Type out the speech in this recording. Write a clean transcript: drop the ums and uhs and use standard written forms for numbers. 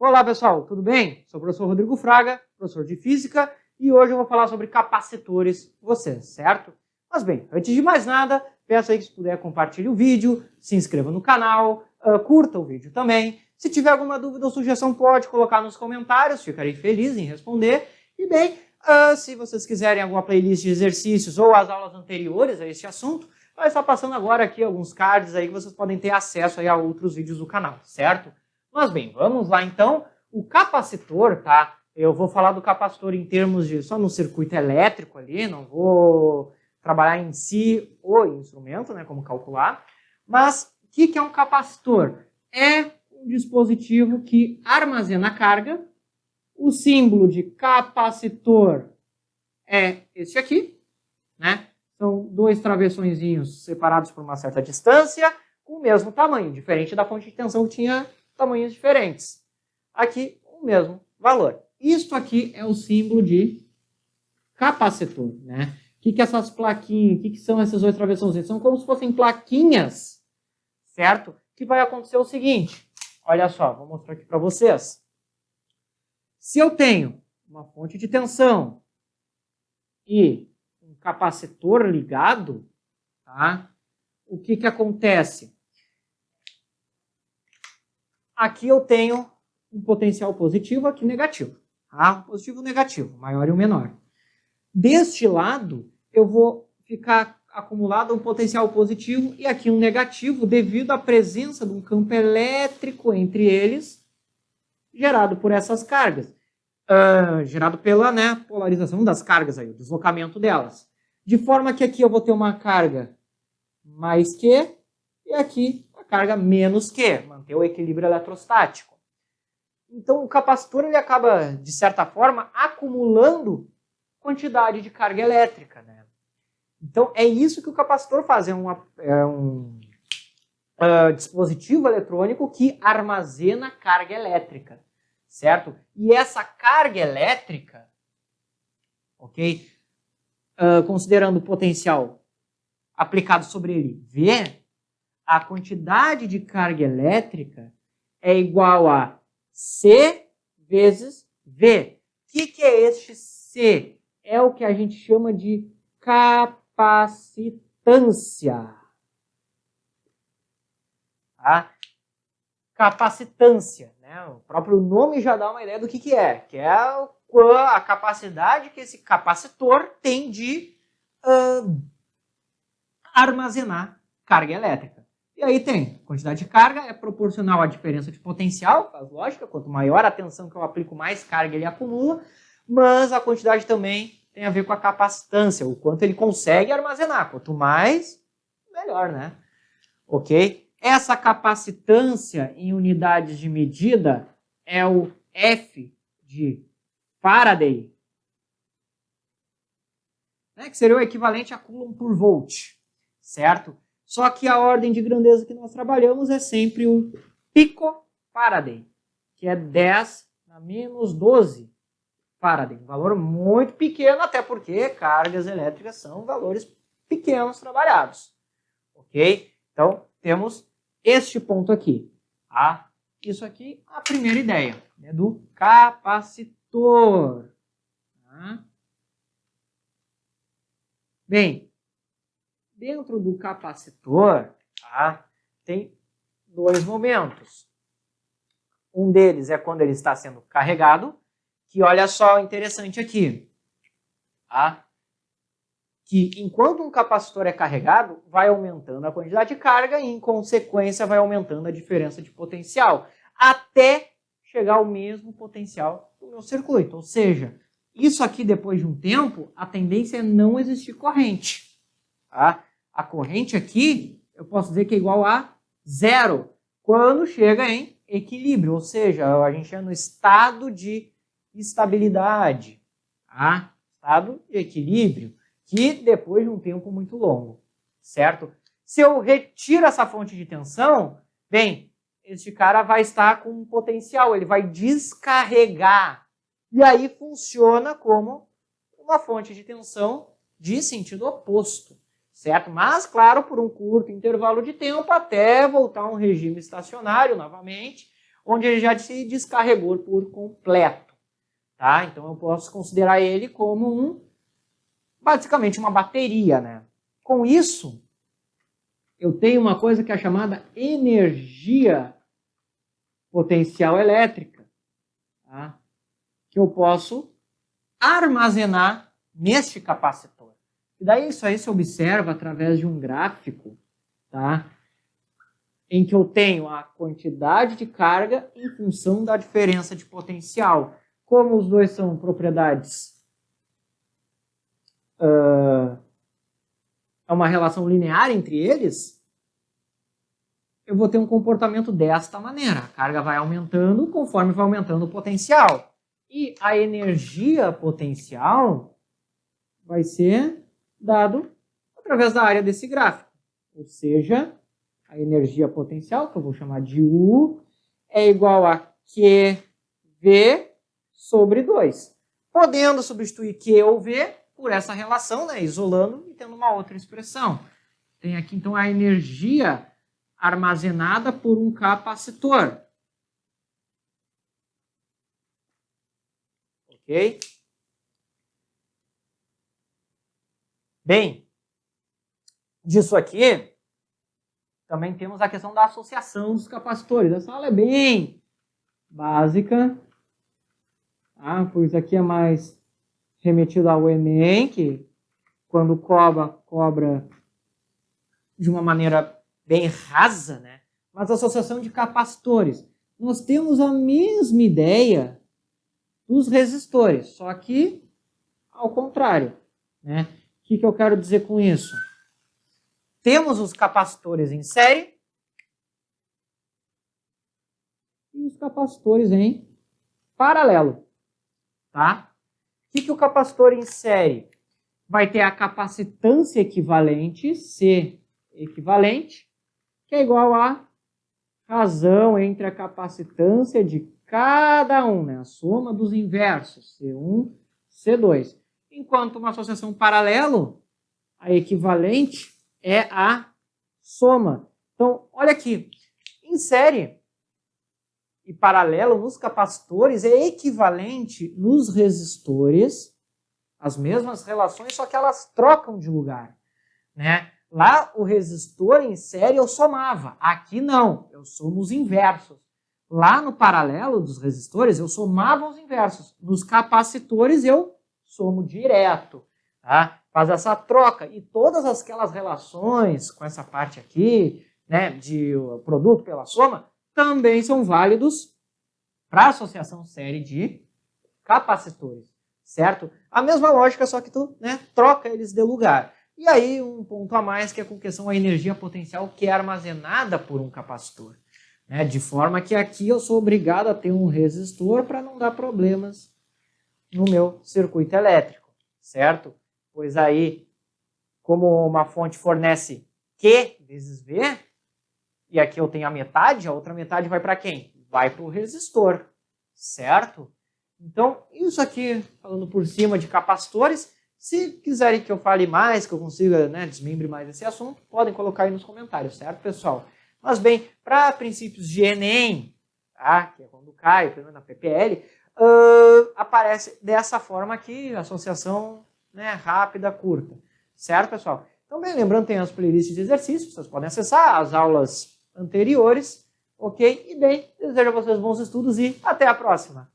Olá pessoal, tudo bem? Sou o professor Rodrigo Fraga, professor de Física, e hoje eu vou falar sobre capacitores com vocês, certo? Mas bem, antes de mais nada, peço aí que se puder compartilhe o vídeo, se inscreva no canal, curta o vídeo também. Se tiver alguma dúvida ou sugestão, pode colocar nos comentários, ficarei feliz em responder. E bem, se vocês quiserem alguma playlist de exercícios ou as aulas anteriores a este assunto, vai estar passando agora aqui alguns cards aí que vocês podem ter acesso aí a outros vídeos do canal, certo? Mas bem, vamos lá então. O capacitor, tá? Eu vou falar do capacitor em termos de só no circuito elétrico ali, não vou trabalhar em si o instrumento, né, como calcular. Mas o que é um capacitor? É um dispositivo que armazena carga. O símbolo de capacitor é este aqui, né? São dois travessõezinhos separados por uma certa distância, com o mesmo tamanho, diferente da fonte de tensão que tinha tamanhos diferentes. Aqui, o mesmo valor. Isto aqui é o símbolo de capacitor, né? O que é essas plaquinhas? O que são essas dois travessões? São como se fossem plaquinhas, certo? Que vai acontecer o seguinte. Olha só, vou mostrar aqui para vocês. Se eu tenho uma fonte de tensão e um capacitor ligado, tá? O que acontece? Aqui eu tenho um potencial positivo, aqui negativo. Tá? Positivo e negativo, maior e o menor. Deste lado, eu vou ficar acumulado um potencial positivo e aqui um negativo devido à presença de um campo elétrico entre eles, gerado por essas cargas. Gerado pela polarização das cargas, aí, o deslocamento delas. De forma que aqui eu vou ter uma carga mais Q e aqui a carga menos Q, manter o equilíbrio eletrostático. Então o capacitor ele acaba, de certa forma, acumulando quantidade de carga elétrica, né? Então é isso que o capacitor faz, é um dispositivo eletrônico que armazena carga elétrica, certo? E essa carga elétrica, ok? Considerando o potencial aplicado sobre ele V, a quantidade de carga elétrica é igual a C vezes V. O que é este C? É o que a gente chama de capacitância. Tá? Capacitância, né? O próprio nome já dá uma ideia do que é a capacidade que esse capacitor tem de armazenar carga elétrica. E aí tem, quantidade de carga é proporcional à diferença de potencial, faz lógica, quanto maior a tensão que eu aplico, mais carga ele acumula, mas a quantidade também tem a ver com a capacitância, o quanto ele consegue armazenar, quanto mais, melhor, né? Ok? Essa capacitância em unidades de medida é o F de Faraday, né? Que seria o equivalente a Coulomb por volt, certo? Só que a ordem de grandeza que nós trabalhamos é sempre o picofaraday, que é 10 na menos 12 Faraday. Um valor muito pequeno, até porque cargas elétricas são valores pequenos trabalhados. Ok? Então, temos este ponto aqui. Tá? Isso aqui é a primeira ideia, né, do capacitor. Tá? Bem, dentro do capacitor, tá, tem dois momentos. Um deles é quando ele está sendo carregado, que olha só interessante aqui. Tá? Que enquanto um capacitor é carregado, vai aumentando a quantidade de carga e, em consequência, vai aumentando a diferença de potencial, até chegar ao mesmo potencial do meu circuito. Ou seja, isso aqui, depois de um tempo, a tendência é não existir corrente. Tá? A corrente aqui, eu posso dizer que é igual a zero, quando chega em equilíbrio, ou seja, a gente é no estado de estabilidade, tá? Estado de equilíbrio, que depois de um tempo muito longo, certo? Se eu retiro essa fonte de tensão, bem, este cara vai estar com um potencial, ele vai descarregar, e aí funciona como uma fonte de tensão de sentido oposto, certo? Mas, claro, por um curto intervalo de tempo até voltar a um regime estacionário novamente, onde ele já se descarregou por completo, tá? Então eu posso considerar ele como basicamente uma bateria, né? Com isso, eu tenho uma coisa que é chamada energia potencial elétrica, tá? Que eu posso armazenar neste capacitor. E daí isso aí se observa através de um gráfico, tá? Em que eu tenho a quantidade de carga em função da diferença de potencial. Como os dois são propriedades, é uma relação linear entre eles, eu vou ter um comportamento desta maneira. A carga vai aumentando conforme vai aumentando o potencial. E a energia potencial vai ser dado através da área desse gráfico. Ou seja, a energia potencial, que eu vou chamar de U, é igual a QV sobre 2. Podendo substituir Q ou V por essa relação, né, isolando e tendo uma outra expressão. Tem aqui, então, a energia armazenada por um capacitor. Ok? Bem, disso aqui, também temos a questão da associação dos capacitores. Essa aula é bem básica, tá? Pois aqui é mais remetido ao Enem, que quando cobra de uma maneira bem rasa, né? Mas associação de capacitores. Nós temos a mesma ideia dos resistores, só que ao contrário, né? O que eu quero dizer com isso? Temos os capacitores em série e os capacitores em paralelo, tá? O que o capacitor em série vai ter? A capacitância equivalente, C equivalente, que é igual a razão entre a capacitância de cada um, né? A soma dos inversos, C1, C2. Enquanto uma associação paralelo, a equivalente é a soma. Então, olha aqui, em série e paralelo nos capacitores é equivalente nos resistores, as mesmas relações, só que elas trocam de lugar, né? Lá o resistor em série eu somava, aqui não, eu somo os inversos. Lá no paralelo dos resistores eu somava os inversos, nos capacitores eu somo direto, tá? Faz essa troca e todas aquelas relações com essa parte aqui, né, de produto pela soma, também são válidos para a associação série de capacitores, certo? A mesma lógica, só que tu, né, troca eles de lugar. E aí um ponto a mais que é com questão a energia potencial que é armazenada por um capacitor, né, de forma que aqui eu sou obrigado a ter um resistor para não dar problemas no meu circuito elétrico, certo? Pois aí, como uma fonte fornece Q vezes V, e aqui eu tenho a metade, a outra metade vai para quem? Vai para o resistor, certo? Então, isso aqui, falando por cima de capacitores, se quiserem que eu fale mais, que eu consiga, né, desmembre mais esse assunto, podem colocar aí nos comentários, certo, pessoal? Mas bem, para princípios de Enem, tá? Que é quando cai, pelo menos na PPL, aparece dessa forma aqui, associação, né, rápida, curta. Certo, pessoal? Então, bem, lembrando, tem as playlists de exercícios, vocês podem acessar as aulas anteriores, ok? E bem, desejo a vocês bons estudos e até a próxima!